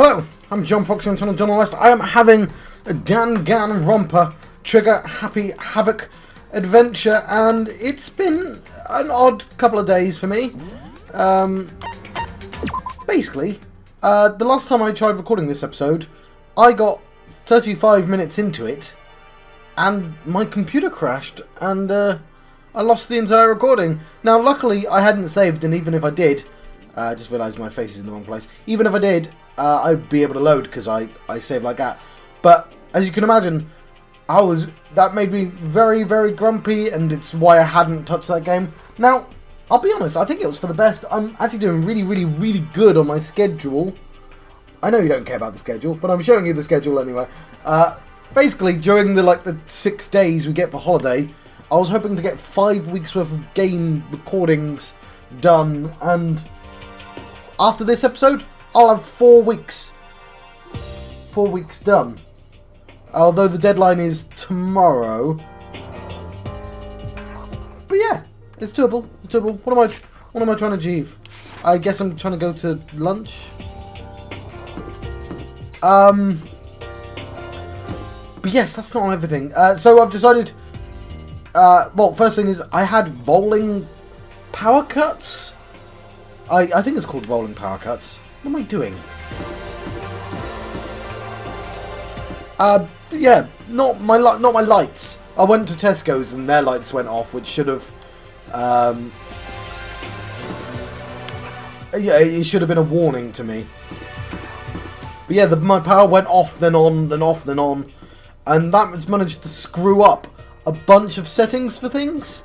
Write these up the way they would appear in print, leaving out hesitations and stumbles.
Hello, I'm John Foxy, I'm Channel John West. I am having a Danganronpa Trigger Happy Havoc adventure, and it's been an odd couple of days for me. Basically, the last time I tried recording this episode, I got 35 minutes into it, and my computer crashed, and I lost the entire recording. Now, luckily, I hadn't saved, and even if I did, I just realised my face is in the wrong place. Even if I did, I'd be able to load because I saved like that. But as you can imagine, that made me very, very grumpy, and it's why I hadn't touched that game. Now, I'll be honest, I think it was for the best. I'm actually doing really, really, really good on my schedule. I know you don't care about the schedule, but I'm showing you the schedule anyway. Basically, during the 6 days we get for holiday, I was hoping to get 5 weeks worth of game recordings done, and after this episode, I'll have 4 weeks. 4 weeks done. Although the deadline is tomorrow. But yeah, it's doable. It's doable. What am I trying to achieve? I guess I'm trying to go to lunch. But yes, that's not everything. So I've decided. Well, first thing is I had rolling power cuts. I think it's called rolling power cuts. What am I doing? Yeah, not my lights. I went to Tesco's and their lights went off, which should have. Yeah, it should have been a warning to me. But yeah, my power went off, then on, then off, then on, and that has managed to screw up a bunch of settings for things.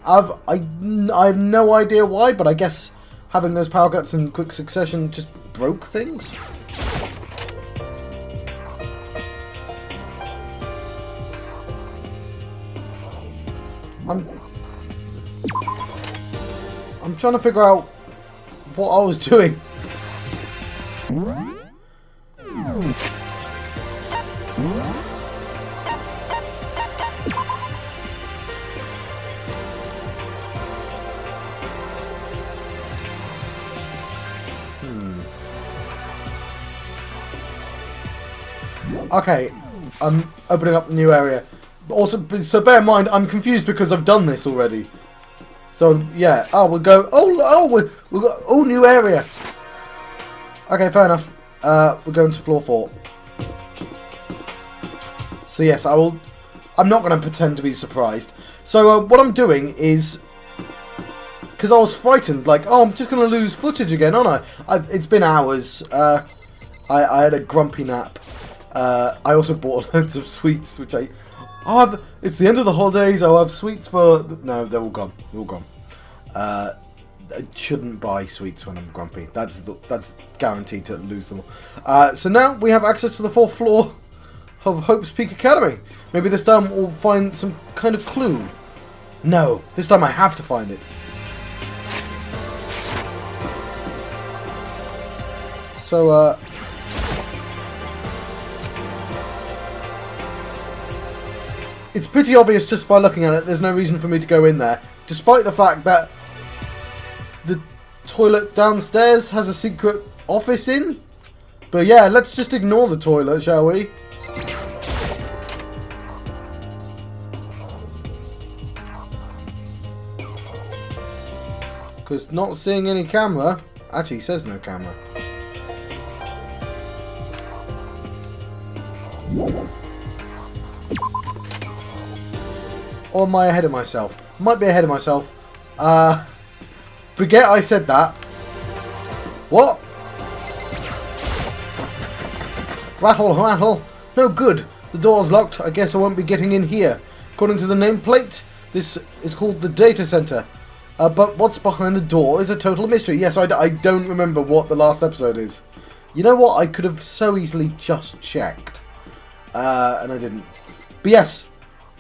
I have no idea why, but I guess having those power cuts in quick succession just broke things. I'm trying to figure out what I was doing. Okay, I'm opening up the new area. Also, so bear in mind, I'm confused because I've done this already. So yeah, we'll go. We've got new area. Okay, fair enough. We're going to floor 4. So yes, I'm not going to pretend to be surprised. So what I'm doing is, because I was frightened, I'm just going to lose footage again, aren't I? It's been hours. I had a grumpy nap. I also bought loads of sweets, which it's the end of the holidays. I'll have sweets for. No, they're all gone. They're all gone. I shouldn't buy sweets when I'm grumpy. That's guaranteed to lose them all. So now we have access to the 4th floor of Hope's Peak Academy. Maybe this time we'll find some kind of clue. No, this time I have to find it. So, it's pretty obvious just by looking at it. There's no reason for me to go in there, despite the fact that the toilet downstairs has a secret office in. But yeah, let's just ignore the toilet, shall we? Because not seeing any camera actually says no camera. Or am I ahead of myself? Might be ahead of myself. Forget I said that. What? Rattle, rattle. No good. The door's locked. I guess I won't be getting in here. According to the nameplate, this is called the data center. But what's behind the door is a total mystery. Yes, I don't remember what the last episode is. You know what? I could have so easily just checked. And I didn't. But yes.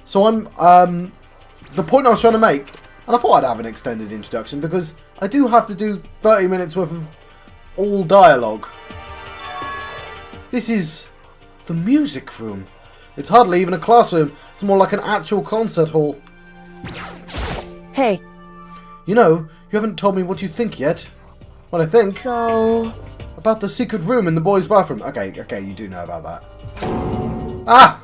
So the point I was trying to make, and I thought I'd have an extended introduction because I do have to do 30 minutes worth of all dialogue. This is the music room. It's hardly even a classroom. It's more like an actual concert hall. Hey. You know, you haven't told me what you think yet. What I think? So... About the secret room in the boys' bathroom. Okay, you do know about that. Ah!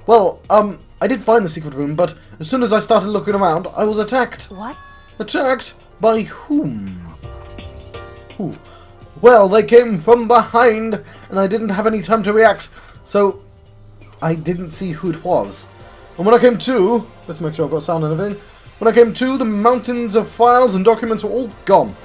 Well, I did find the secret room, but as soon as I started looking around, I was attacked. What? Attacked? By whom? Who? Well, they came from behind, and I didn't have any time to react, so I didn't see who it was. And when I came to, let's make sure I've got sound and everything. When I came to, the mountains of files and documents were all gone.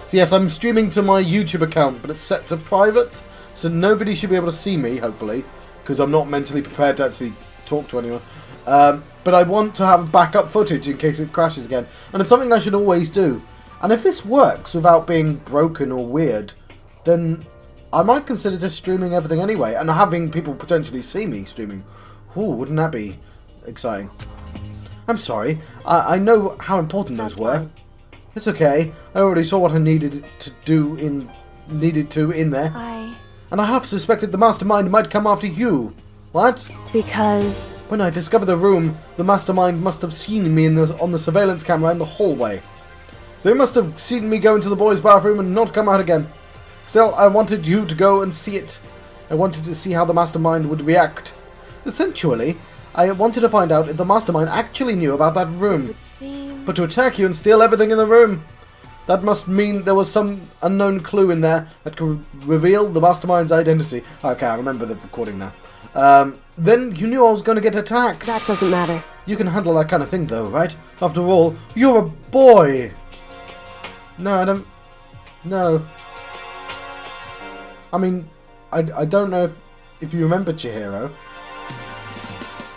So yes, I'm streaming to my YouTube account, but it's set to private, so nobody should be able to see me, hopefully, because I'm not mentally prepared to actually talk to anyone. But I want to have backup footage in case it crashes again, and it's something I should always do. And if this works without being broken or weird, then I might consider just streaming everything anyway, and having people potentially see me streaming. Ooh, wouldn't that be exciting? I'm sorry. I know how important those were. Fine. It's okay. I already saw what I needed to do in there. And I half suspected the mastermind might come after you. What? Because... When I discovered the room, the mastermind must have seen me on the surveillance camera in the hallway. They must have seen me go into the boys' bathroom and not come out again. Still, I wanted you to go and see it. I wanted to see how the mastermind would react. Essentially, I wanted to find out if the mastermind actually knew about that room. But to attack you and steal everything in the room, that must mean there was some unknown clue in there that could reveal the mastermind's identity. Okay, I remember the recording now. Then you knew I was going to get attacked. That doesn't matter. You can handle that kind of thing though, right? After all, you're a boy! No, I don't... No. I mean, I don't know if you remember Chihiro.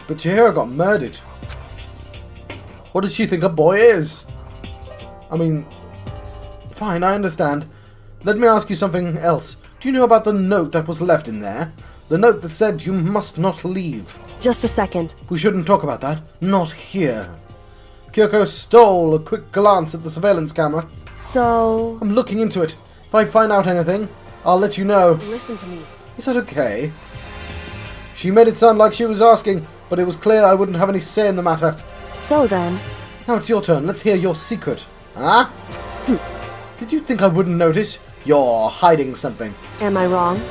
But Chihiro got murdered. What does she think a boy is? I mean... Fine, I understand. Let me ask you something else. Do you know about the note that was left in there? The note that said you must not leave. Just a second. We shouldn't talk about that. Not here. Kyoko stole a quick glance at the surveillance camera. So... I'm looking into it. If I find out anything, I'll let you know. Listen to me. Is that okay? She made it sound like she was asking, but it was clear I wouldn't have any say in the matter. So then... Now it's your turn. Let's hear your secret. Huh? Did you think I wouldn't notice? You're hiding something. Am I wrong?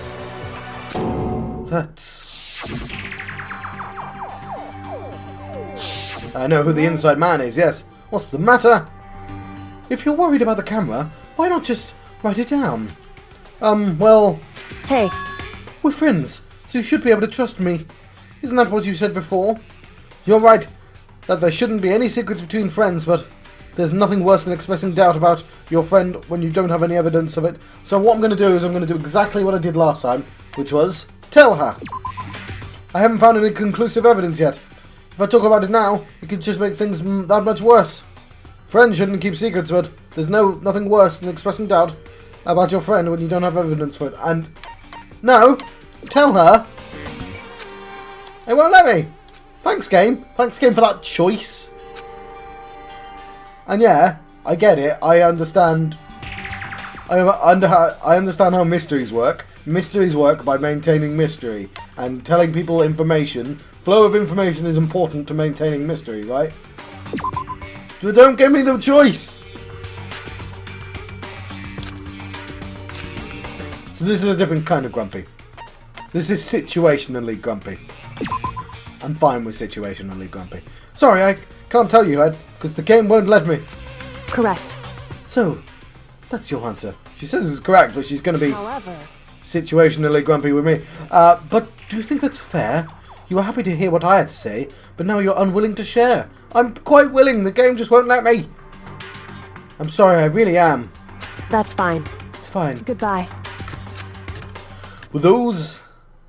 That's... I know who the inside man is, yes. What's the matter? If you're worried about the camera, why not just write it down? Well... Hey. We're friends, so you should be able to trust me. Isn't that what you said before? You're right, that there shouldn't be any secrets between friends, but there's nothing worse than expressing doubt about your friend when you don't have any evidence of it. So what I'm going to do is I'm going to do exactly what I did last time, which was tell her. I haven't found any conclusive evidence yet. If I talk about it now, it could just make things that much worse. Friends shouldn't keep secrets, but there's nothing worse than expressing doubt about your friend when you don't have evidence for it. And no, tell her. It won't let me. Thanks, game. Thanks, game, for that choice. And yeah, I get it. I understand. I understand how mysteries work. Mysteries work by maintaining mystery and telling people information. Flow of information is important to maintaining mystery, right? But don't give me the choice. So this is a different kind of grumpy. This is situationally grumpy. I'm fine with situationally grumpy. Sorry, I can't tell you, Ed, because the game won't let me. Correct. So, that's your answer. She says it's correct, but she's going to be However... situationally grumpy with me. But do you think that's fair? You were happy to hear what I had to say, but now you're unwilling to share. I'm quite willing, the game just won't let me. I'm sorry, I really am. That's fine. It's fine. Goodbye. With those,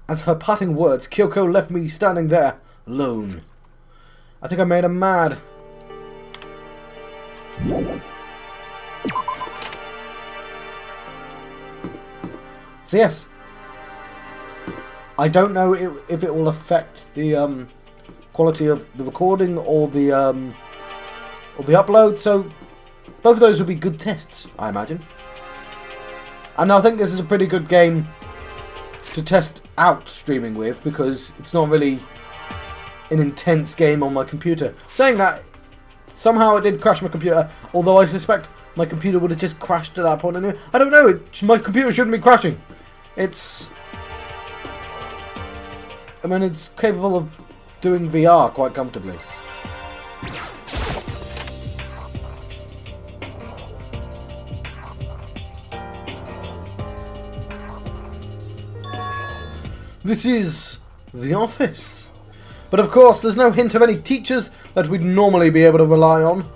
as her parting words, Kyoko left me standing there, alone. I think I made her mad. So yes, I don't know if it will affect the quality of the recording or the upload. So both of those would be good tests, I imagine. And I think this is a pretty good game to test out streaming with, because it's not really an intense game on my computer. Saying that, somehow it did crash my computer, although I suspect my computer would have just crashed at that point anyway. I don't know. My computer shouldn't be crashing. It's... I mean, it's capable of doing VR quite comfortably. This is the office. But of course, there's no hint of any teachers that we'd normally be able to rely on.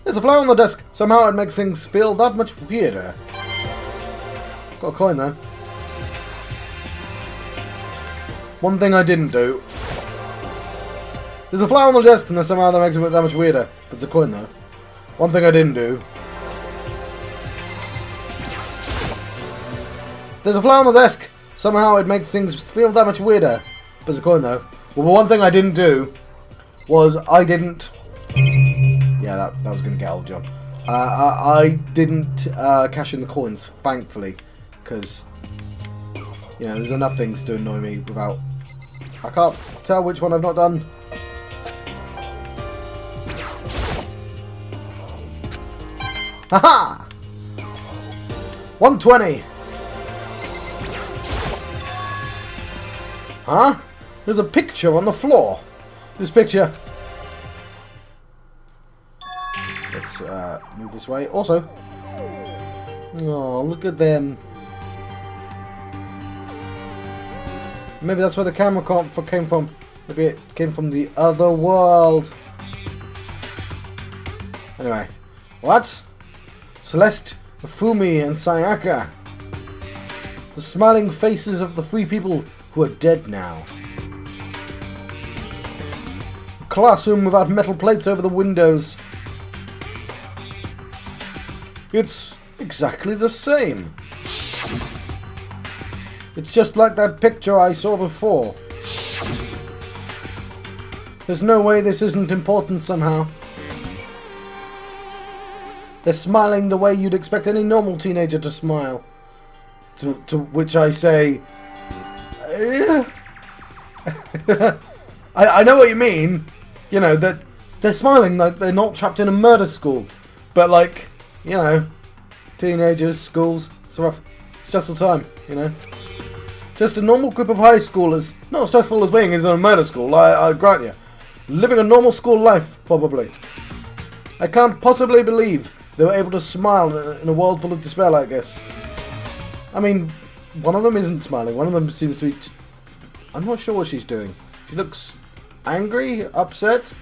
There's a flower on the desk. Somehow it makes things feel that much weirder. Got a coin though. One thing I didn't do. There's a flower on the desk and somehow that makes it that much weirder. There's a coin though. One thing I didn't do. There's a flower on the desk. Somehow it makes things feel that much weirder. There's a coin though. Well, the one thing I didn't do was I didn't... Yeah, that was going to get old, John. I didn't cash in the coins, thankfully. Because, you know, there's enough things to annoy me without... I can't tell which one I've not done. Haha! 120! Huh? There's a picture on the floor. This picture... Let's move this way. Also... Oh, look at them. Maybe that's where the camera came from. Maybe it came from the other world. Anyway. What? Celeste, Fumi, and Sayaka. The smiling faces of the three people who are dead now. A classroom without metal plates over the windows. It's exactly the same. It's just like that picture I saw before. There's no way this isn't important somehow. They're smiling the way you'd expect any normal teenager to smile. To which I say... I know what you mean. You know, that they're smiling like they're not trapped in a murder school. But like, you know, teenagers, schools, it's rough. Stressful time, you know. Just a normal group of high schoolers. Not as stressful as being in a murder school, I grant you. Living a normal school life, probably. I can't possibly believe they were able to smile in a world full of despair like this. I mean, one of them isn't smiling. One of them seems to be... I'm not sure what she's doing. She looks angry, upset.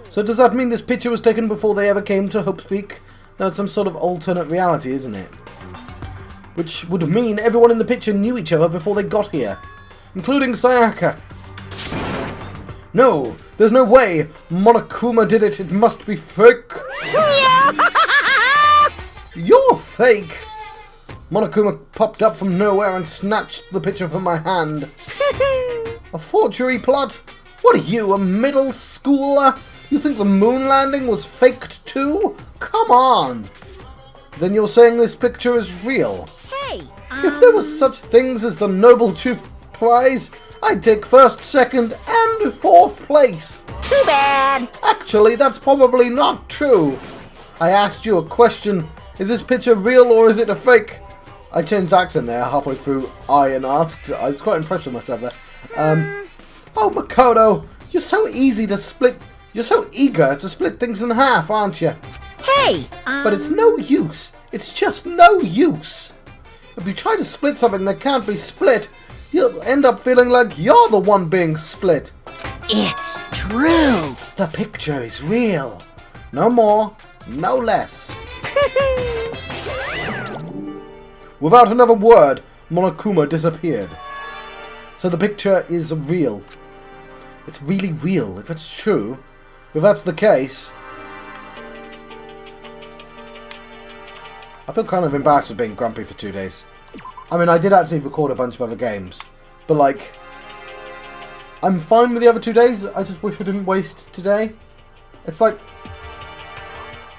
So does that mean this picture was taken before they ever came to Hope's Peak? That's some sort of alternate reality, isn't it? Which would mean everyone in the picture knew each other before they got here. Including Sayaka. No, there's no way. Monokuma did it. It must be fake. You're fake. Monokuma popped up from nowhere and snatched the picture from my hand. A forgery plot? What are you, a middle schooler? You think the moon landing was faked too? Come on! Then you're saying this picture is real? Hey! If there was such things as the Noble Truth Prize, I'd take first, second, and fourth place. Too bad! Actually, that's probably not true. I asked you a question. Is this picture real or is it a fake? I changed accent there halfway through and asked. I was quite impressed with myself there. Oh, Makoto, you're so easy to split. You're so eager to split things in half, aren't you? Hey! But it's no use. It's just no use. If you try to split something that can't be split, you'll end up feeling like you're the one being split. It's true! The picture is real. No more, no less. Without another word, Monokuma disappeared. So the picture is real. It's really real, if it's true. If that's the case... I feel kind of embarrassed for being grumpy for 2 days. I mean, I did actually record a bunch of other games. But like... I'm fine with the other 2 days, I just wish I didn't waste today. It's like...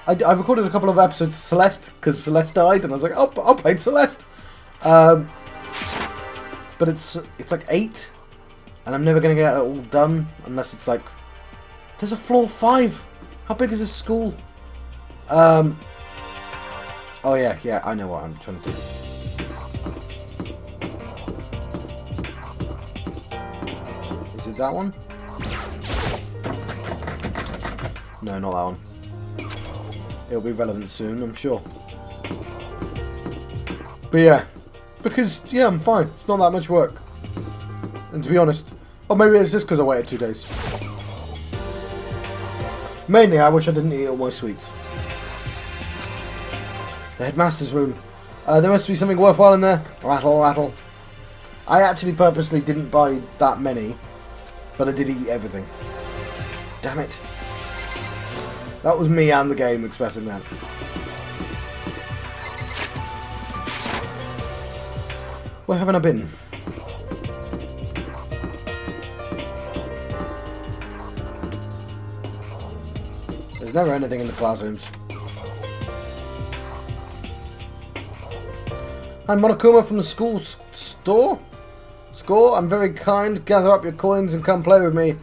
I recorded a couple of episodes of Celeste, because Celeste died, and I was like, oh, I'll play Celeste. But it's like 8 And I'm never going to get it all done unless it's like... There's a floor 5! How big is this school? Oh yeah, I know what I'm trying to do. Is it that one? No, not that one. It'll be relevant soon, I'm sure. But yeah, because, yeah, I'm fine. It's not that much work. And to be honest, or maybe it's just because I waited 2 days. Mainly, I wish I didn't eat all my sweets. The headmaster's room. There must be something worthwhile in there. Rattle, rattle. I actually purposely didn't buy that many, but I did eat everything. Damn it. That was me and the game expressing that. Where haven't I been? There's never anything in the classrooms. I'm Monokuma from the school store. Score, I'm very kind. Gather up your coins and come play with me.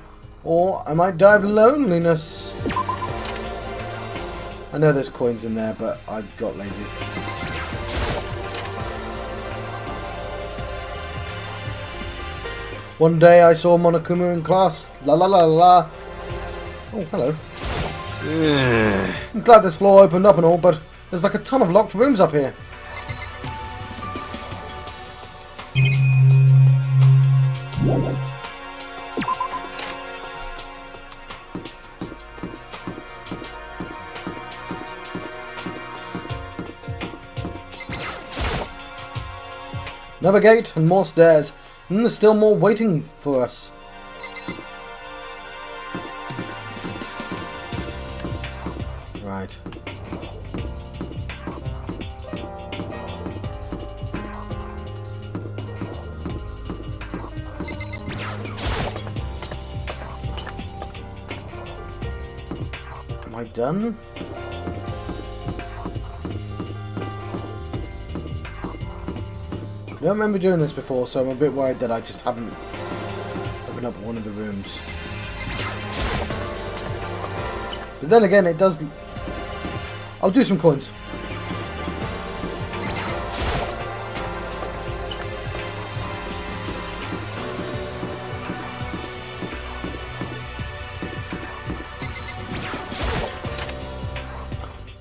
Or I might die of loneliness. I know there's coins in there, but I got lazy. One day I saw Monokuma in class. La la la la. Oh, hello. I'm glad this floor opened up and all, but there's like a ton of locked rooms up here. Another gate and more stairs. And there's still more waiting for us. Right. Am I done? I don't remember doing this before, so I'm a bit worried that I just haven't opened up one of the rooms. But then again, it does... I'll do some coins.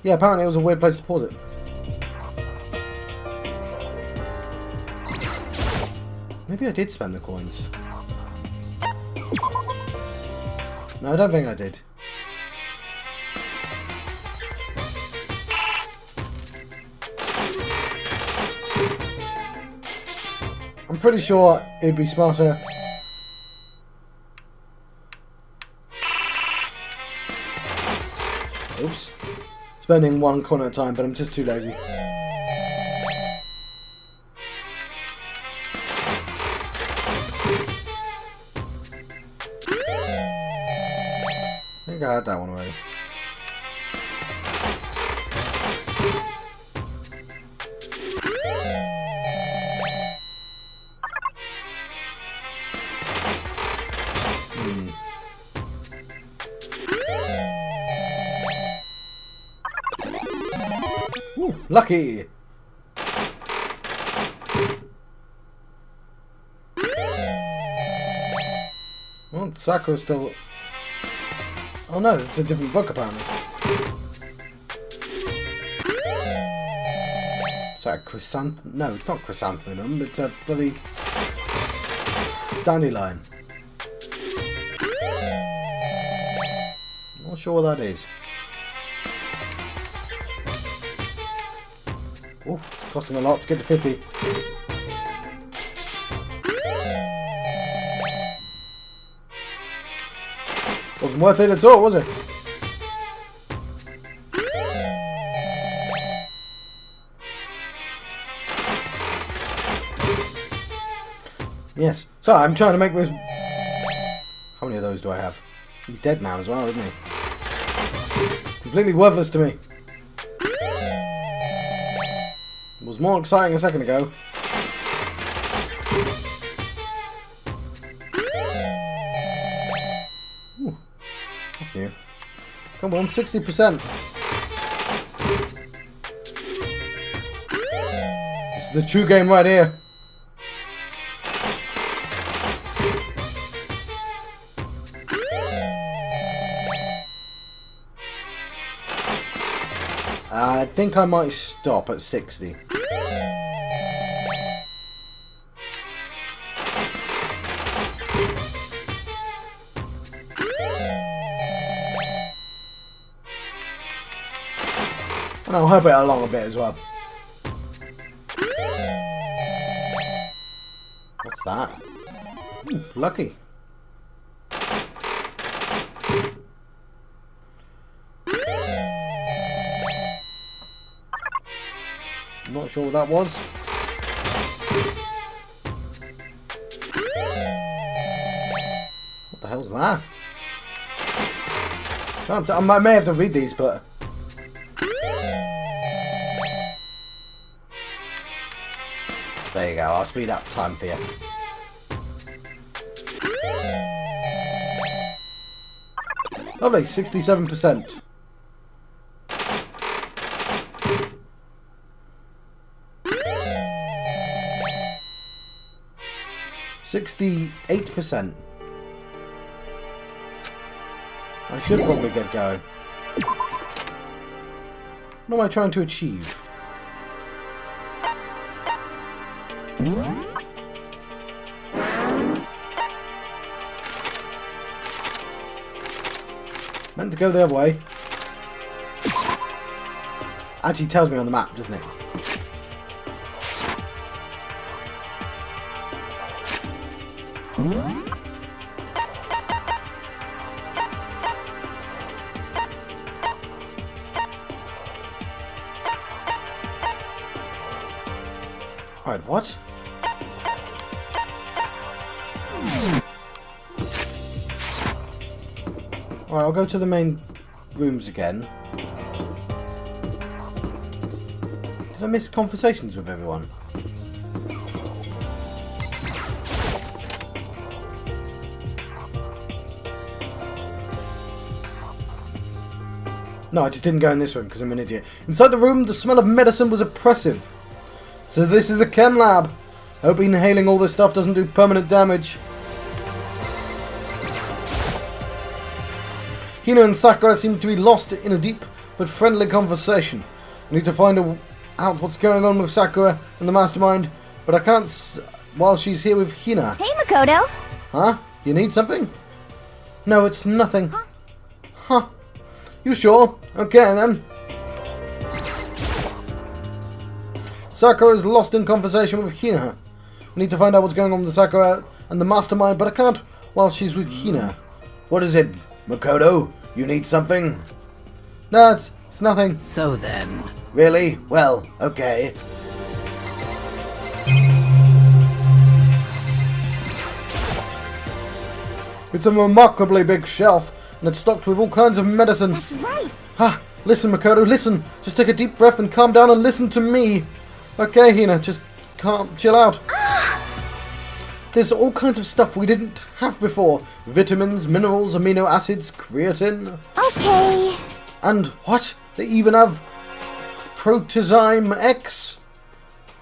Yeah, apparently it was a weird place to pause it. Maybe I did spend the coins. No, I don't think I did. I'm pretty sure it'd be smarter. Oops. Spending one coin at a time, but I'm just too lazy. I think I had that one already. Ooh, lucky! Well, Sakura's still... Oh no, it's a different book apparently. Is that a chrysanthemum? No, it's not chrysanthemum, it's a bloody... dandelion. Not sure what that is. Oh, it's costing a lot to get to 50. Wasn't worth it at all, was it? Yes. So I'm trying to make this... How many of those do I have? He's dead now as well, isn't he? Completely worthless to me. It was more exciting a second ago. you. Come on, 60%. This is the true game right here. I think I might stop at 60. And I'll help it along a bit as well. What's that? Ooh, lucky. I'm not sure what that was. What the hell's that? I may have to read these, but... There you go, I'll speed up time for you. Lovely, 67%. %68%. I should probably get going. What am I trying to achieve? Meant to go the other way. Actually tells me on the map, doesn't it? Alright, what? Alright, I'll go to the main rooms again. Did I miss conversations with everyone? No, I just didn't go in this room because I'm an idiot. Inside the room, the smell of medicine was oppressive. So this is the chem lab. I hope inhaling all this stuff doesn't do permanent damage. Hina and Sakura seem to be lost in a deep but friendly conversation. I need to find out what's going on with Sakura and the mastermind, but I can't while she's here with Hina. Hey, Makoto. Huh? You need something? No, it's nothing. Huh? You sure? Okay then. Sakura is lost in conversation with Hina. I need to find out what's going on with Sakura and the mastermind, but I can't while she's with Hina. What is it, Makoto? You need something? No, it's nothing. So then... Really? Well, okay. It's a remarkably big shelf, and it's stocked with all kinds of medicine. That's right. Ha! Listen, Makoto, listen. Just take a deep breath and calm down and listen to me. Okay, Hina, just chill out. There's all kinds of stuff we didn't have before. Vitamins, minerals, amino acids, creatine. Okay. And what? They even have Protezyme X?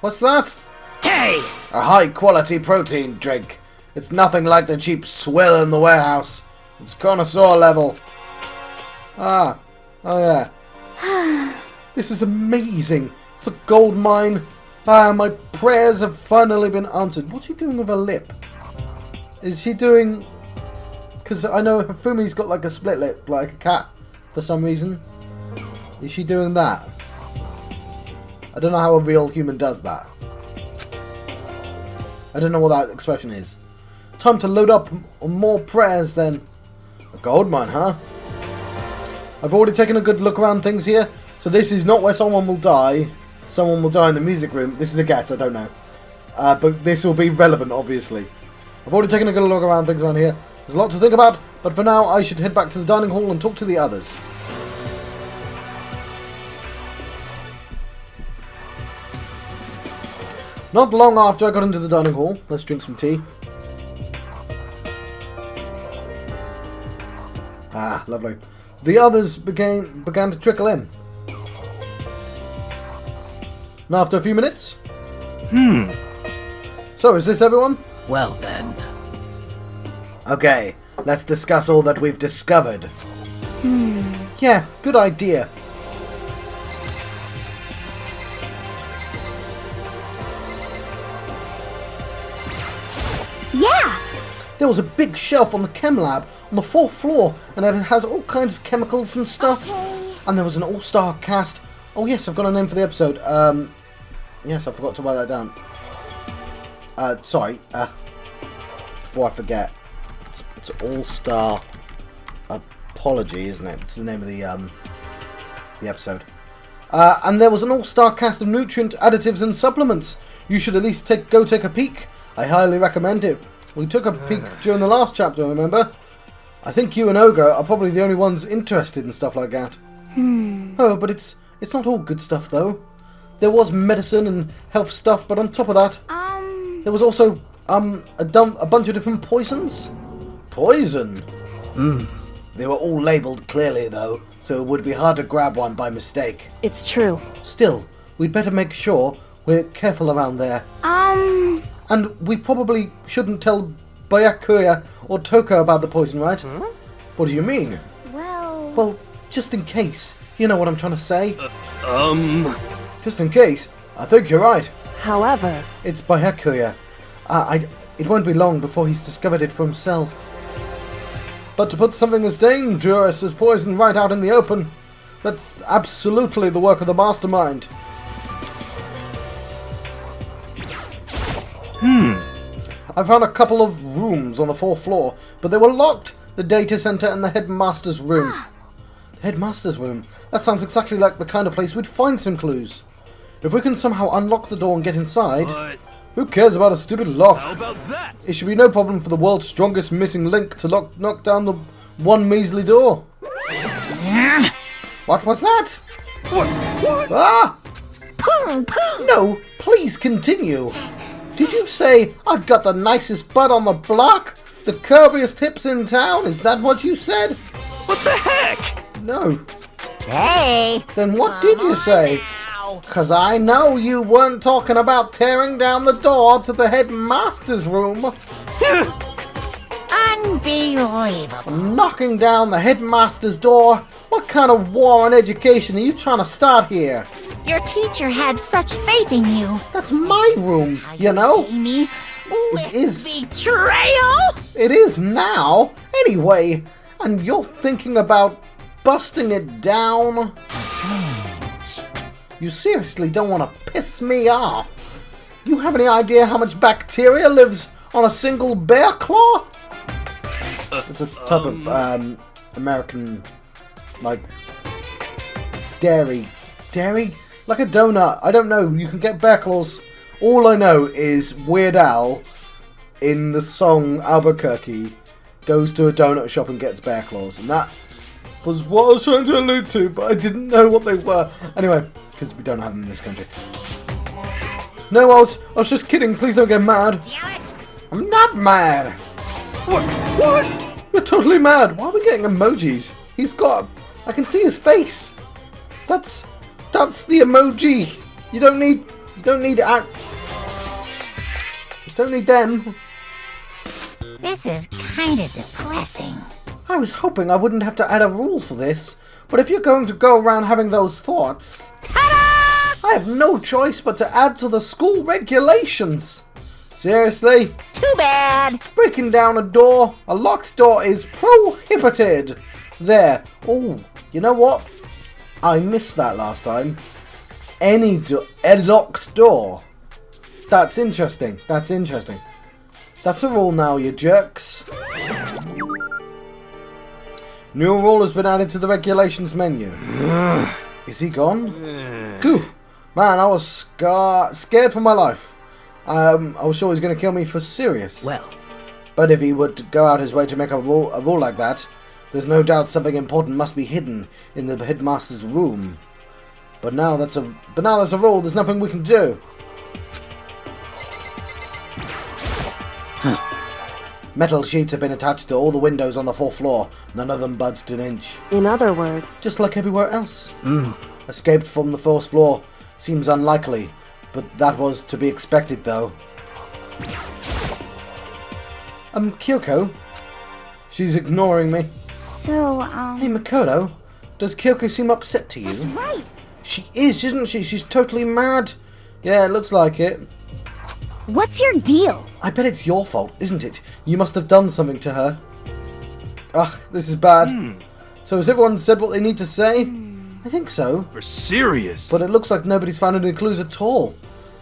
What's that? Hey! A high-quality protein drink. It's nothing like the cheap swill in the warehouse. It's connoisseur level. Ah. Oh, yeah. This is amazing. It's a gold mine. Ah, my prayers have finally been answered. What's she doing with her lip? Is she doing... Because I know Hifumi's got like a split lip, like a cat, for some reason. Is she doing that? I don't know how a real human does that. I don't know what that expression is. Time to load up on more prayers then. A gold mine, huh? I've already taken a good look around things here. So this is not where someone will die. Someone will die in the music room. This is a guess, I don't know. But this will be relevant, obviously. I've already taken a good look around things around here. There's a lot to think about, but for now I should head back to the dining hall and talk to the others. Not long after I got into the dining hall. Let's drink some tea. Ah, lovely. The others began to trickle in. And after a few minutes... So, is this everyone? Well then. Okay, let's discuss all that we've discovered. Yeah, good idea. Yeah! There was a big shelf on the chem lab on the 4th floor, and it has all kinds of chemicals and stuff. Okay. And there was an all-star cast. Oh yes, I've got a name for the episode. Yes, I forgot to write that down. Sorry. Before I forget, it's all-star apology, isn't it? It's the name of the episode. And there was an all-star cast of nutrient additives and supplements. You should at least go take a peek. I highly recommend it. We took a peek during the last chapter, remember? I think you and Ogre are probably the only ones interested in stuff like that. Oh, but it's not all good stuff, though. There was medicine and health stuff, but on top of that, there was also a bunch of different poisons. Poison? They were all labelled clearly, though, so it would be hard to grab one by mistake. It's true. Still, we'd better make sure we're careful around there. And we probably shouldn't tell Byakuya or Toko about the poison, right? What do you mean? Well, just in case. You know what I'm trying to say? Just in case. I think you're right. However, It's Byakuya. It won't be long before he's discovered it for himself. But to put something as dangerous as poison right out in the open, that's absolutely the work of the mastermind. I found a couple of rooms on the 4th floor, but they were locked. The data center and the headmaster's room. The headmaster's room? That sounds exactly like the kind of place we'd find some clues. If we can somehow unlock the door and get inside, who cares about a stupid lock? How about that? It should be no problem for the world's strongest missing link to knock down the one measly door. What was that? What? Ah! Pung, pung. No, please continue. Did you say I've got the nicest butt on the block? The curviest hips in town? Is that what you said? What the heck? No. Hey! Then what did you say? Now. 'Cause I know you weren't talking about tearing down the door to the headmaster's room. Unbelievable. Knocking down the headmaster's door? What kind of war on education are you trying to start here? Your teacher had such faith in you. That's my room, you know? Me It is. betrayal. It is now, anyway. And you're thinking about busting it down? You seriously don't want to piss me off? You have any idea how much bacteria lives on a single bear claw? It's a type of American, like, dairy, like a donut. I don't know. You can get bear claws. All I know is Weird Al in the song Albuquerque goes to a donut shop and gets bear claws, and that was what I was trying to allude to, but I didn't know what they were. Anyway, because we don't have them in this country. No, I was just kidding. Please don't get mad. Damn it. I'm not mad. What? You're totally mad. Why are we getting emojis? He's got. I can see his face. That's the emoji. You don't need them. This is kind of depressing. I was hoping I wouldn't have to add a rule for this, but if you're going to go around having those thoughts, Ta-da! I have no choice but to add to the school regulations. Seriously? Too bad. Breaking down a locked door is prohibited. There. Oh, you know what? I missed that last time. A locked door. That's interesting. That's a rule now, you jerks. New rule has been added to the regulations menu. Is he gone? Phew. Man, I was scared for my life. I was sure he was going to kill me for serious. Well, But if he would go out his way to make a rule like that, there's no doubt something important must be hidden in the headmaster's room. But now that's a rule. There's nothing we can do. Metal sheets have been attached to all the windows on the 4th floor. None of them budged an inch. In other words, Just like everywhere else. Escaped from the 4th floor seems unlikely, but that was to be expected though. Kyoko? She's ignoring me. So, Hey, Makoto, does Kyoko seem upset to you? that's right. She is, isn't she? She's totally mad. Yeah, it looks like it. What's your deal? I bet it's your fault, isn't it? You must have done something to her. Ugh, this is bad. So has everyone said what they need to say? I think so. We're serious. But it looks like nobody's found any clues at all.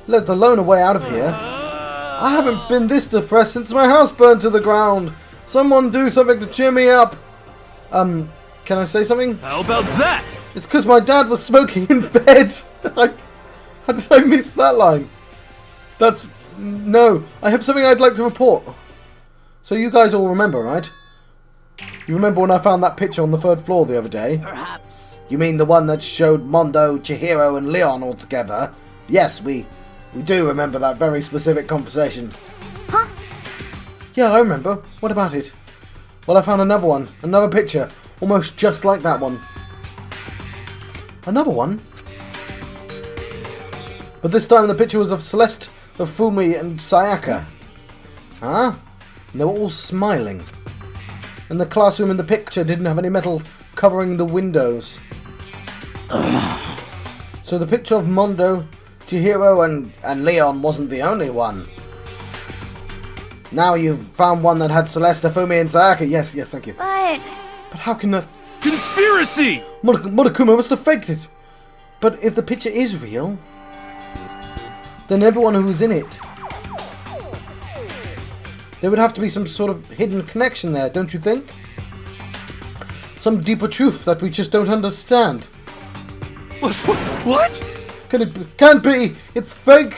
Let alone a way out of here. I haven't been this depressed since my house burned to the ground. Someone do something to cheer me up. Can I say something? How about that? It's because my dad was smoking in bed. How did I miss that line? No, I have something I'd like to report. So you guys all remember, right? You remember when I found that picture on the 3rd floor the other day? Perhaps. You mean the one that showed Mondo, Chihiro and Leon all together? Yes, we do remember that very specific conversation. Huh? Yeah, I remember. What about it? Well, I found another one. Another picture. Almost just like that one. Another one? But this time the picture was of Celeste, of Fumi and Sayaka. Huh? And they were all smiling. And the classroom in the picture didn't have any metal covering the windows. So the picture of Mondo, Chihiro and Leon wasn't the only one. Now you've found one that had Celeste, Fumi and Sayaka. Yes, thank you. But But how can that... Conspiracy! Monokuma must have faked it. But if the picture is real, then everyone who was in it... There would have to be some sort of hidden connection there, don't you think? Some deeper truth that we just don't understand. What? Can't be! It's fake!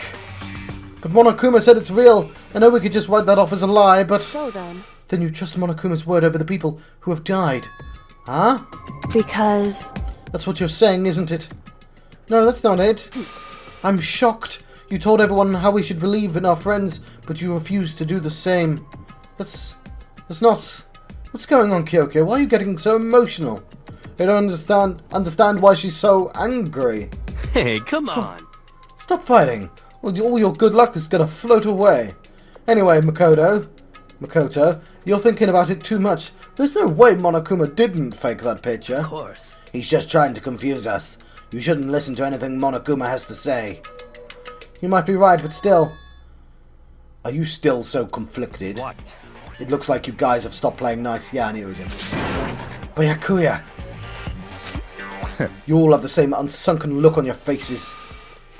But Monokuma said it's real. I know we could just write that off as a lie, but... so then, Then you trust Monokuma's word over the people who have died. Huh? because That's what you're saying, isn't it? No, that's not it. I'm shocked. You told everyone how we should believe in our friends, but you refused to do the same. That's not... What's going on, Kyoko? Why are you getting so emotional? I don't understand why she's so angry. Hey, come on. Stop fighting. All your good luck is gonna float away. Anyway, Makoto, you're thinking about it too much. There's no way Monokuma didn't fake that picture. Of course. He's just trying to confuse us. You shouldn't listen to anything Monokuma has to say. You might be right, but still. Are you still so conflicted? What? It looks like you guys have stopped playing nice. Yeah, I knew it was him. Byakuya. You all have the same unsunken look on your faces.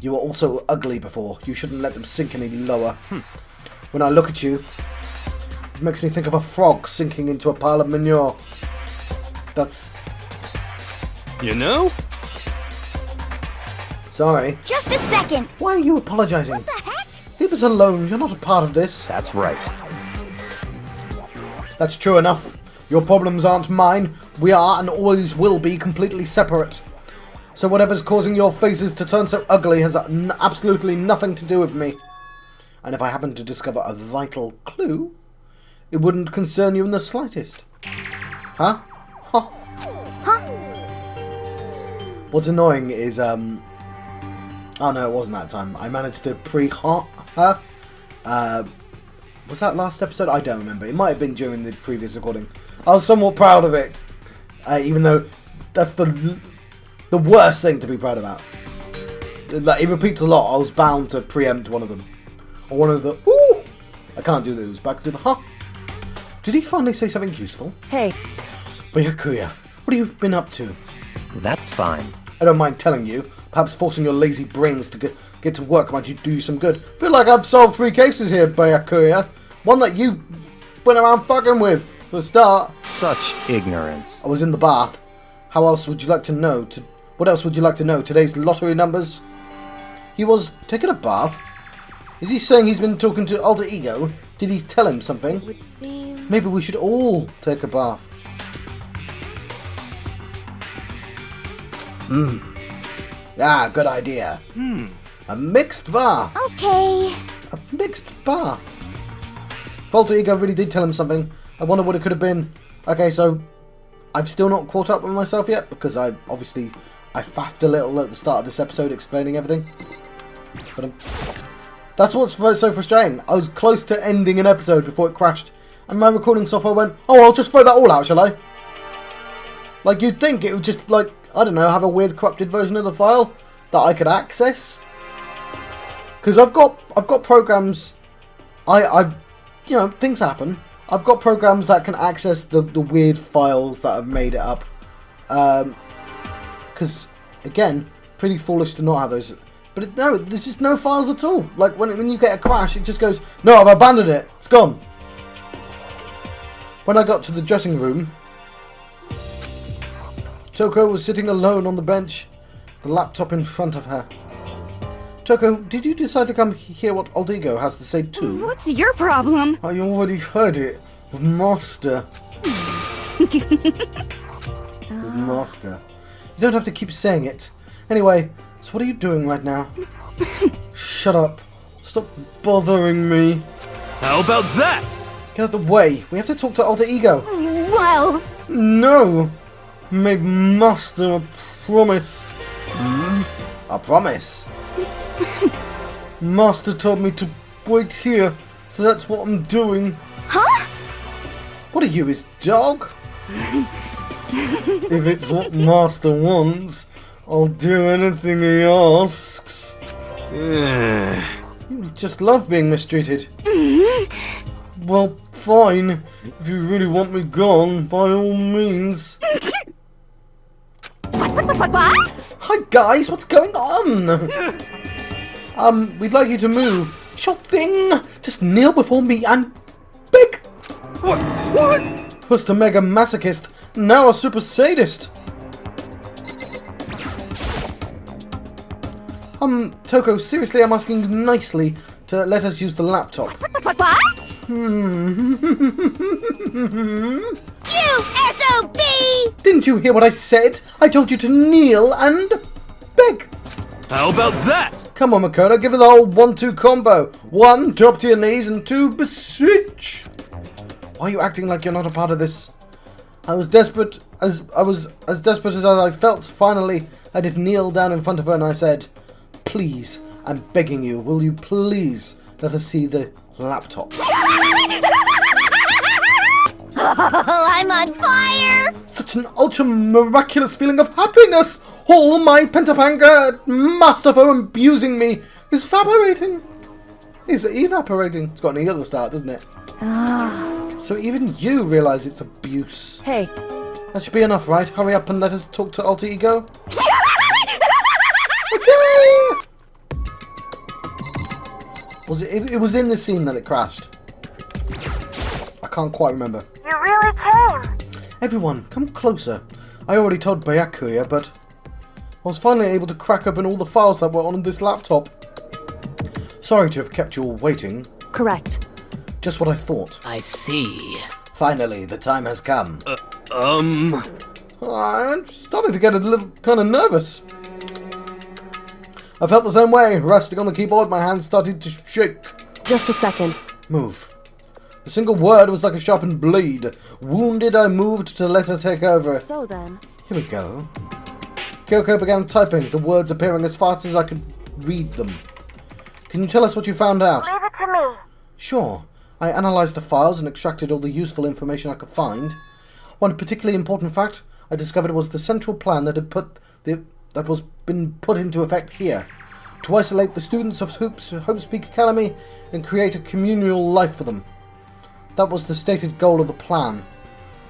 You were also ugly before. You shouldn't let them sink any lower. When I look at you, it makes me think of a frog sinking into a pile of manure. That's... You know? Sorry. just a second. Why are you apologizing? What the heck? Leave us alone. You're not a part of this. That's right. That's true enough. Your problems aren't mine. We are and always will be completely separate. So whatever's causing your faces to turn so ugly has absolutely nothing to do with me. And if I happen to discover a vital clue, it wouldn't concern you in the slightest. Huh? Huh? Huh? What's annoying is, oh no, it wasn't that time. I managed to pre-hot her. Was that last episode? I don't remember. It might have been during the previous recording. I was somewhat proud of it. Even though that's the worst thing to be proud about. Like, it repeats a lot. I was bound to preempt one of them. Or one of the, ooh! I can't do those. Back to the, huh? Did he finally say something useful? hey, Byakuya, what have you been up to? That's fine. I don't mind telling you. Perhaps forcing your lazy brains to get to work might do you some good. Feel like I've solved 3 cases here, Byakuya. One that you went around fucking with, for a start. Such ignorance. I was in the bath. How else would you like to know? What else would you like to know? Today's lottery numbers? He was taking a bath? Is he saying he's been talking to Alter Ego? Did he tell him something? would seem... Maybe we should all take a bath. Ah, good idea. A mixed bath. Okay. A mixed bath. Alter Ego really did tell him something, I wonder what it could have been. Okay, so I've still not caught up with myself yet because I faffed a little at the start of this episode explaining everything. But that's what's so frustrating. I was close to ending an episode before it crashed, and my recording software went, "Oh, I'll just throw that all out, shall I?" Like, you'd think it would just, like, I don't know, have a weird corrupted version of the file that I could access. Because I've got programs, I've you know, things happen. I've got programs that can access the weird files that have made it up. Because, again, pretty foolish to not have those. But no, there's just no files at all. Like, when you get a crash, it just goes, "No, I've abandoned it. It's gone." When I got to the dressing room, Toko was sitting alone on the bench, the laptop in front of her. Toko, did you decide to come hear what Old Ego has to say too? What's your problem? I already heard it. The Master. The Master. You don't have to keep saying it. Anyway, so what are you doing right now? Shut up. Stop bothering me. How about that? Get out of the way. We have to talk to Alter Ego. Well, No. Made Master a promise. A promise? Master told me to wait here, so that's what I'm doing. huh? What are you, his dog? If it's what Master wants, I'll do anything he asks. You just love being mistreated. Well, fine. If you really want me gone, by all means. What? Hi guys, what's going on? We'd like you to move. Sure thing. Just kneel before me and beg. What? First a mega masochist, now a super sadist. Toko, seriously, I'm asking you nicely to let us use the laptop. What? You SOB! Didn't you hear what I said? I told you to kneel and beg. How about that? Come on, Makoto, give it the whole 1-2 combo. 1, drop to your knees, and 2, beseech. Why are you acting like you're not a part of this? I was desperate as desperate as I felt. Finally, I did kneel down in front of her and I said, "Please, I'm begging you, will you please let us see the laptop?" I'm on fire! Such an ultra miraculous feeling of happiness! All my pent-up anger at Master for abusing me is evaporating. It's evaporating. It's got an E at the start, doesn't it? So even you realise it's abuse. Hey, That should be enough, right? Hurry up and let us talk to Alter Ego. Okay. Was it was in this scene that it crashed. I can't quite remember. You really came. Everyone, come closer. I already told Byakuya, but I was finally able to crack open all the files that were on this laptop. Sorry to have kept you all waiting. correct. Just what I thought. I see. Finally, the time has come. Um... I'm starting to get a little kind of nervous. I felt the same way. Resting on the keyboard, my hands started to shake. Just a second. Move. The single word was like a sharpened blade. Wounded, I moved to let her take over. So then, Here we go. Kyoko began typing, the words appearing as fast as I could read them. Can you tell us what you found out? Leave it to me. Sure. I analysed the files and extracted all the useful information I could find. One particularly important fact I discovered was the central plan that was been put into effect here, to isolate the students of Hope's Peak Academy and create a communal life for them. That was the stated goal of the plan,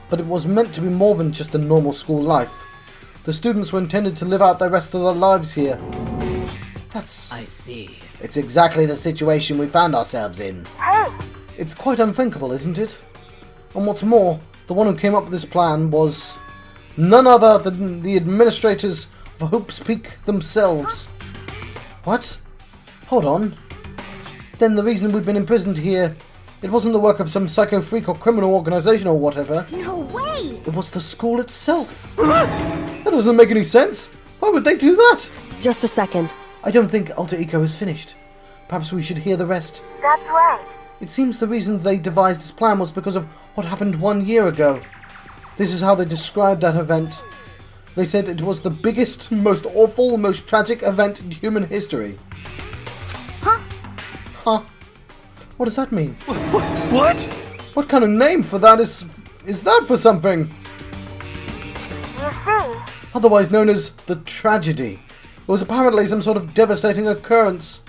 but it was meant to be more than just a normal school life. The students were intended to live out the rest of their lives here. I see. It's exactly the situation we found ourselves in. Hey, It's quite unthinkable, isn't it? And what's more, the one who came up with this plan was none other than the administrators of Hope's Peak themselves. What? Hold on. Then the reason we've been imprisoned here, it wasn't the work of some psycho freak or criminal organization or whatever. No way! It was the school itself. That doesn't make any sense. Why would they do that? just a second. I don't think Alter Ego is finished. Perhaps we should hear the rest. that's right. It seems the reason they devised this plan was because of what happened 1 year ago. This is how they described that event. They said it was the biggest, most awful, most tragic event in human history. Huh? Huh? What does that mean? What? What kind of name for that is that for something? You see, Otherwise known as the tragedy. It was apparently some sort of devastating occurrence.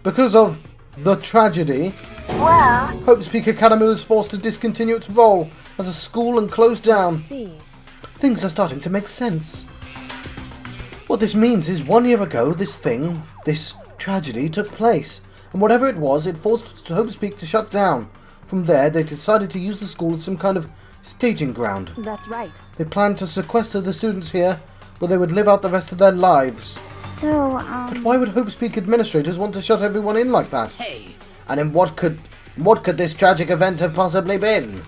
Because of the tragedy, well, Hope's Peak Academy was forced to discontinue its role as a school and close down. See. Things are starting to make sense. What this means is 1 year ago, this tragedy took place. And whatever it was, it forced Hope's Peak to shut down. From there, they decided to use the school as some kind of staging ground. That's right. They planned to sequester the students here, where they would live out the rest of their lives. So, But why would Hope's Peak administrators want to shut everyone in like that? Hey. And in what could this tragic event have possibly been?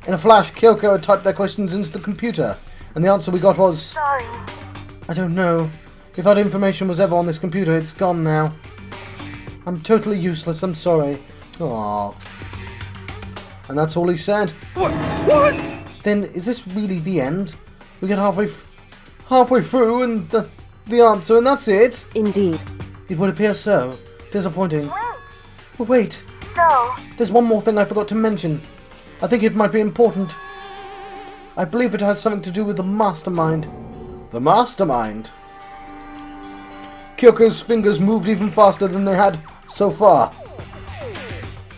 In a flash, Kyoko had typed their questions into the computer, and the answer we got was, sorry. I don't know. If that information was ever on this computer, it's gone now. I'm totally useless, I'm sorry. Aww. And that's all he said. What? Then, is this really the end? We get halfway through, and the answer, and that's it? Indeed. It would appear so. Disappointing. Oh, wait. So, There's one more thing I forgot to mention. I think it might be important. I believe it has something to do with the mastermind. The mastermind? Kyoko's fingers moved even faster than they had so far.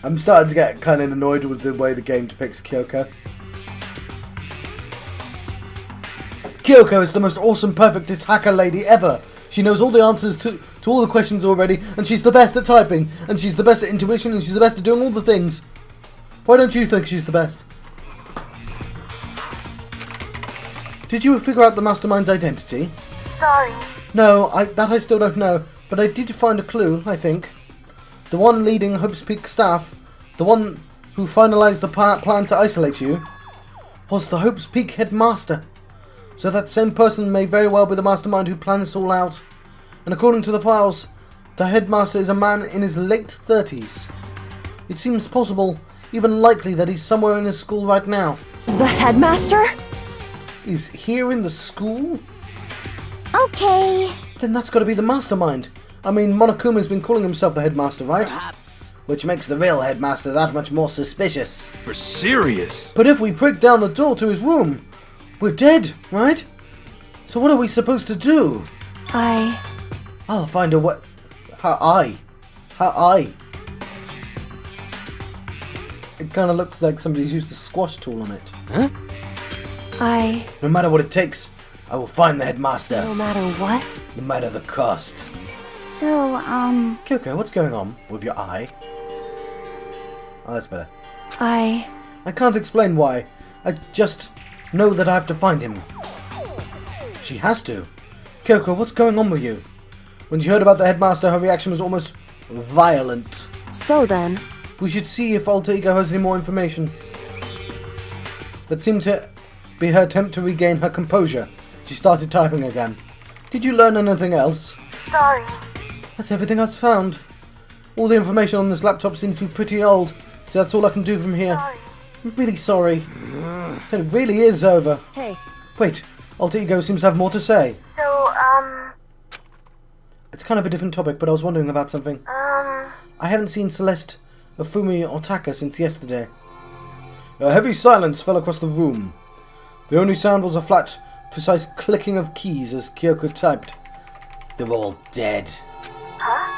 I'm starting to get kind of annoyed with the way the game depicts Kyoko. Kyoko is the most awesome, perfect hacker lady ever. She knows all the answers to all the questions already, and she's the best at typing, and she's the best at intuition, and she's the best at doing all the things. Why don't you think she's the best? Did you figure out the mastermind's identity? sorry. No, I still don't know, but I did find a clue, I think. The one leading Hope's Peak staff, the one who finalised the plan to isolate you, was the Hope's Peak headmaster. So that same person may very well be the mastermind who planned this all out. And according to the files, the headmaster is a man in his late 30s. It seems possible, even likely, that he's somewhere in this school right now. The headmaster? Is here in the school? okay. Then that's got to be the mastermind. I mean, Monokuma's been calling himself the headmaster, right? Perhaps. Which makes the real headmaster that much more suspicious. For serious? But if we break down the door to his room, we're dead, right? So what are we supposed to do? I'll find a way. How I? It kind of looks like somebody's used a squash tool on it. Huh? No matter what it takes, I will find the headmaster. No matter what? No matter the cost. So, Kyoko, what's going on with your eye? Oh, that's better. I can't explain why. I just know that I have to find him. She has to. Kyoko, what's going on with you? When she heard about the headmaster, her reaction was almost violent. So then, We should see if Alter Ego has any more information. That seemed to be her attempt to regain her composure. She started typing again. Did you learn anything else? Sorry. That's everything I've found. All the information on this laptop seems to be pretty old, so that's all I can do from here. Sorry. I'm really sorry. It really is over. hey, Wait, Alter Ego seems to have more to say. So, It's kind of a different topic, but I was wondering about something. I haven't seen Celeste, Ofumi, or Taka since yesterday. A heavy silence fell across the room. The only sound was a flat, precise clicking of keys as Kyoko typed. They're all dead. huh?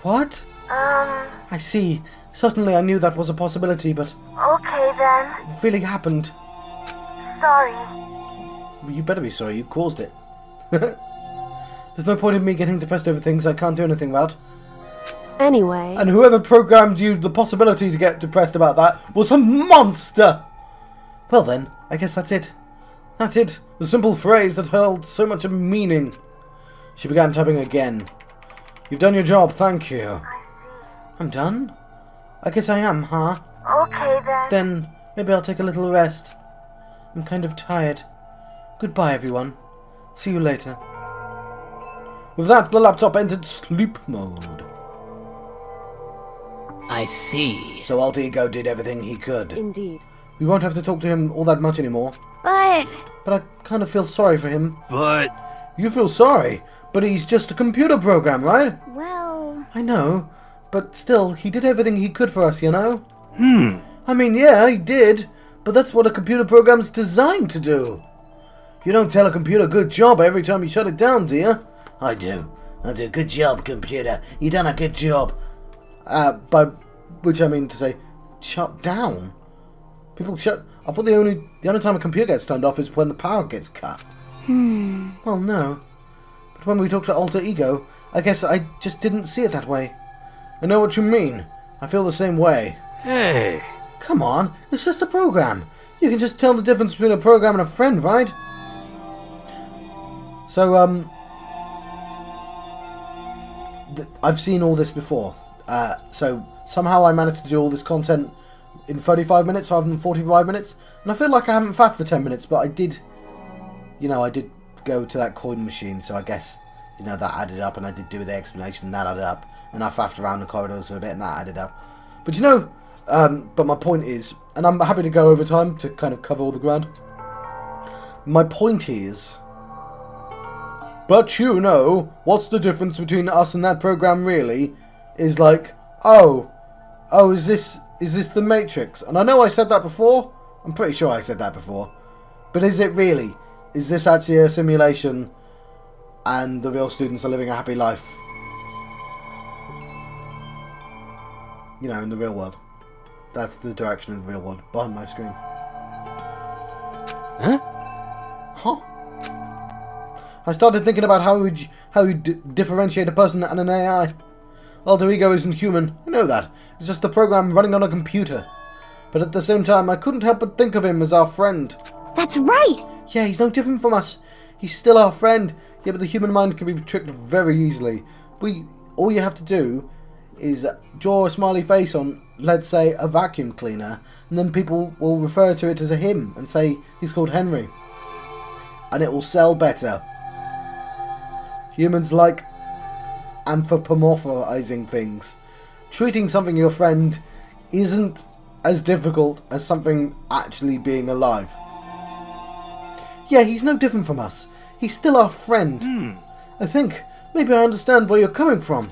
What? I see. Certainly I knew that was a possibility, but Okay then. it really happened. Sorry. Well, you better be sorry, you caused it. There's no point in me getting depressed over things I can't do anything about. anyway, And whoever programmed you the possibility to get depressed about that was a monster! Well then, I guess that's it. That's it. The simple phrase that held so much meaning. She began typing again. You've done your job, thank you. I'm done? I guess I am, huh? Okay then. Then, maybe I'll take a little rest. I'm kind of tired. Goodbye, everyone. See you later. With that, the laptop entered sleep mode. I see. So Alter Ego did everything he could. Indeed. We won't have to talk to him all that much anymore. But But I kind of feel sorry for him. But You feel sorry, but he's just a computer program, right? well, I know, but still, he did everything he could for us, you know? Hmm. I mean, yeah, he did, but that's what a computer program's designed to do. You don't tell a computer good job every time you shut it down, do you? I do. I do. Good job, computer. You done a good job. By which I mean to say, shut down. People shut. I thought the only time a computer gets turned off is when the power gets cut. Well, no. But when we talked to Alter Ego, I guess I just didn't see it that way. I know what you mean. I feel the same way. Hey. Come on, it's just a program. You can just tell the difference between a program and a friend, right? So, I've seen all this before. So, somehow I managed to do all this content in 35 minutes rather than 45 minutes. And I feel like I haven't faffed for 10 minutes, but I did, I did go to that coin machine, so I guess, that added up, and I did do the explanation, and that added up. And I faffed around the corridors for a bit, and that added up. But but my point is, and I'm happy to go over time to kind of cover all the ground. My point is, but what's the difference between us and that program really? Is like, is this the Matrix? And I know I said that before. I'm pretty sure I said that before. But is it really? Is this actually a simulation and the real students are living a happy life? In the real world. That's the direction of the real world, behind my screen. Huh? I started thinking about how you differentiate a person and an AI. Alter Ego isn't human, I know that. It's just a program running on a computer. But at the same time, I couldn't help but think of him as our friend. that's right. Yeah, he's no different from us. He's still our friend. Yeah, but the human mind can be tricked very easily. All you have to do is draw a smiley face on, let's say, a vacuum cleaner, and then people will refer to it as a him and say he's called Henry. And it will sell better. Humans like anthropomorphizing things. Treating something your friend isn't as difficult as something actually being alive. Yeah, he's no different from us. He's still our friend. I think maybe I understand where you're coming from.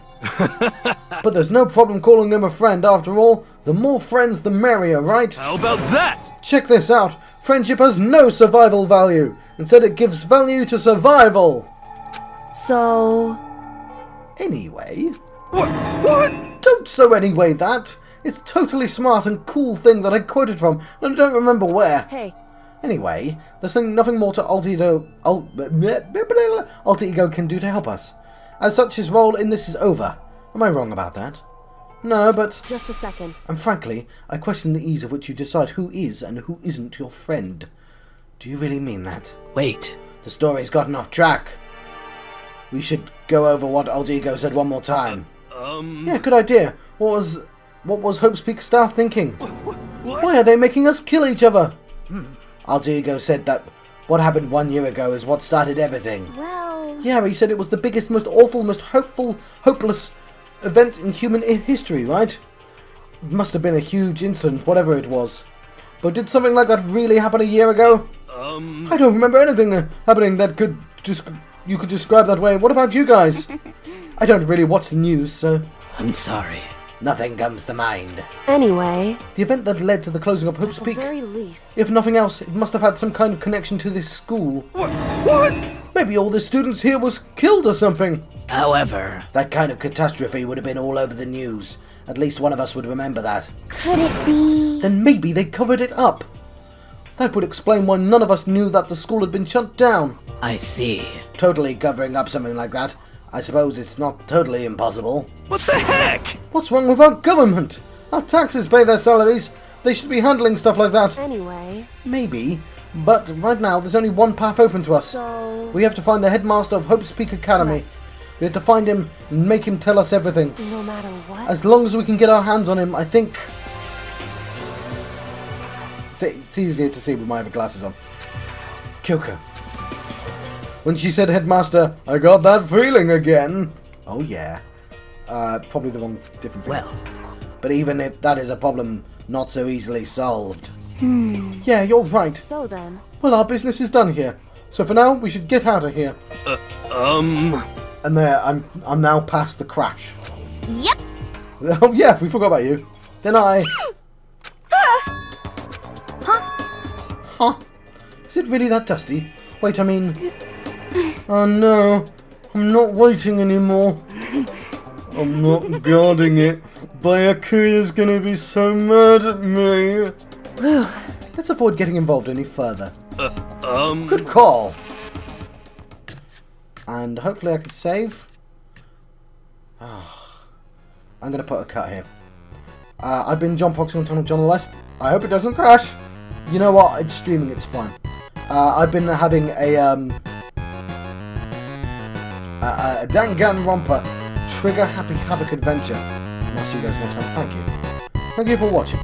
But there's no problem calling him a friend after all. The more friends, the merrier, right? How about that? Check this out. Friendship has no survival value. Instead, it gives value to survival. So... Anyway. What? Don't so anyway that. It's a totally smart and cool thing that I quoted from, and I don't remember where. Hey, Anyway, there's nothing more to Alter Ego can do to help us. As such, his role in this is over. Am I wrong about that? No, but... just a second. And frankly, I question the ease of which you decide who is and who isn't your friend. Do you really mean that? Wait. The story's gotten off track. We should go over what Alter Ego said one more time. Yeah, good idea. What was Hope's Peak staff thinking? What? Why are they making us kill each other? Alter Ego said that what happened 1 year ago is what started everything. Well, Yeah, he said it was the biggest, most awful, most hopeless event in human history, right? It must have been a huge incident, whatever it was. But did something like that really happen a year ago? I don't remember anything happening that you could describe that way. What about you guys? I don't really watch the news, so... I'm sorry. Nothing comes to mind. Anyway, The event that led to the closing of Hope's at the Peak. very least... If nothing else, it must have had some kind of connection to this school. What? Maybe all the students here was killed or something. However, That kind of catastrophe would have been all over the news. At least one of us would remember that. could it be? Then maybe they covered it up. That would explain why none of us knew that the school had been shut down. I see. Totally covering up something like that. I suppose it's not totally impossible. What the heck? What's wrong with our government? Our taxes pay their salaries. They should be handling stuff like that. Anyway, Maybe, but right now there's only one path open to us. so... We have to find the headmaster of Hope's Peak Academy. Right. We have to find him and make him tell us everything. no matter what... As long as we can get our hands on him, I think... It's easier to see with my other glasses on. Kyoko. When she said headmaster, I got that feeling again. Oh yeah. Probably the wrong, different thing. Well, But even if that is a problem not so easily solved. Yeah, you're right. So then, Well, our business is done here. So for now, we should get out of here. And there, I'm now past the crash. Yep. Oh yeah, we forgot about you. Then I... Huh? Is it really that dusty? Wait, I mean... Oh no, I'm not waiting anymore. I'm not guarding it. Byakuya's gonna be so mad at me. Let's avoid getting involved any further. Good call. And hopefully I can save. I'm gonna put a cut here. I've been John Pox on John West. I hope it doesn't crash. You know what? It's streaming. It's fine. I've been having a Danganronpa Trigger Happy Havoc adventure. And I'll see you guys next time. Thank you. Thank you for watching.